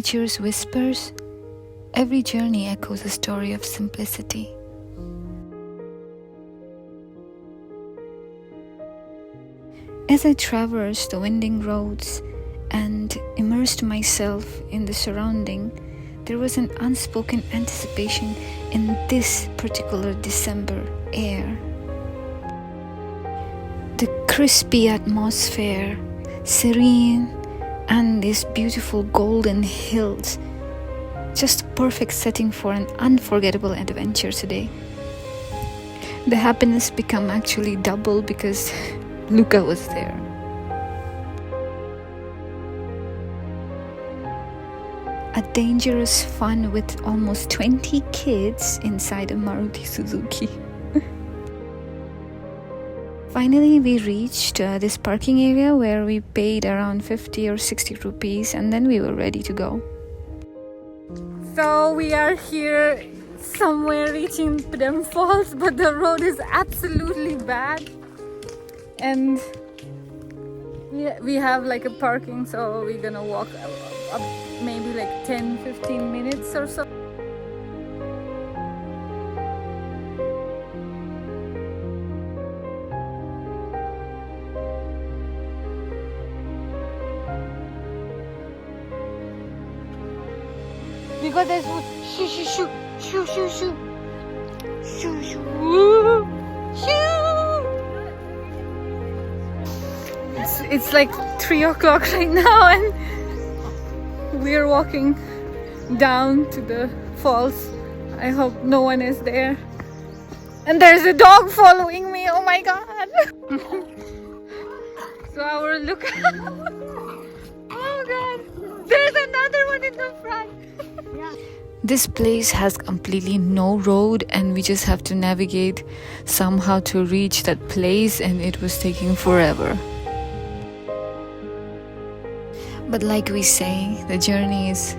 nature's whispers, every journey echoes a story of simplicity. As I traversed the winding roads and immersed myself in the surrounding, there was an unspoken anticipation in this particular December air. The crispy atmosphere, serene, and these beautiful golden hills. Just a perfect setting for an unforgettable adventure today. The happiness became actually double because Luca was there. A dangerous fun with almost 20 kids inside a Maruti Suzuki. Finally, we reached this parking area where we paid around 50 or 60 rupees and then we were ready to go. So we are here somewhere reaching Pdem Falls, but the road is absolutely bad. And we have like a parking, so we're gonna walk up maybe like 10-15 minutes or so. We got this shoo shoo shoo shoo shoo shoo shoo shoo shoo. It's like 3 o'clock right now and we're walking down to the falls. I hope no one is there. And there's a dog following me. Oh my god. So our look. Oh god. There's another one in the front. This place has completely no road and we just have to navigate somehow to reach that place, and it was taking forever. But like we say, the journey is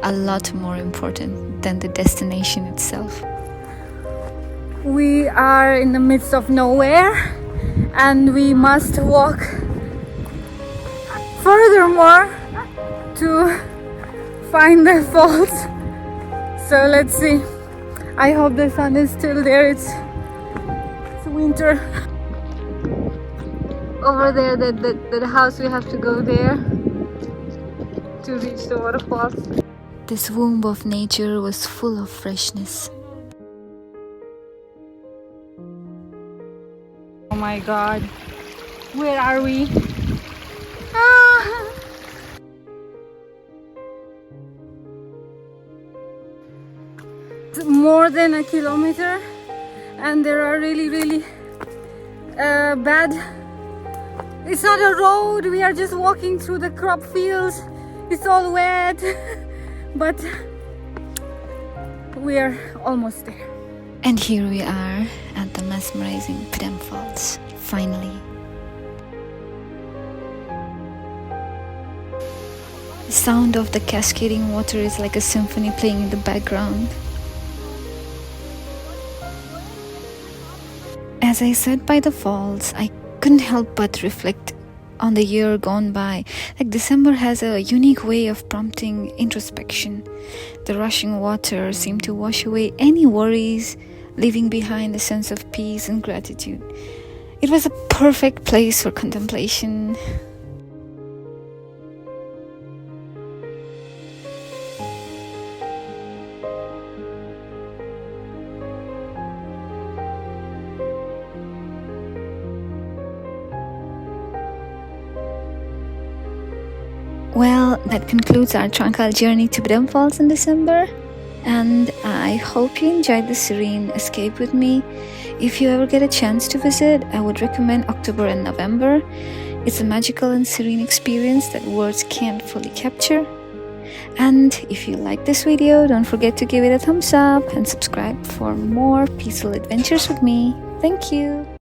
a lot more important than the destination itself. We are in the midst of nowhere and we must walk furthermore to find the falls. So let's see. I hope the sun is still there. It's winter. Over there, the house, we have to go there to reach the waterfalls. This womb of nature was full of freshness. Oh my god. Where are we? More than a kilometer and there are really bad. It's not a road, we are just walking through the crop fields. It's all wet but we are almost there. And here we are at the mesmerizing Pdem Falls, finally. The sound of the cascading water is like a symphony playing in the background. As I sat by the falls, I couldn't help but reflect on the year gone by. Like December has a unique way of prompting introspection. The rushing water seemed to wash away any worries, leaving behind a sense of peace and gratitude. It was a perfect place for contemplation. Well, that concludes our tranquil journey to Pdem Falls in December, and I hope you enjoyed the serene escape with me. If you ever get a chance to visit, I would recommend October and November. It's a magical and serene experience that words can't fully capture. And if you like this video, don't forget to give it a thumbs up and subscribe for more peaceful adventures with me. Thank you.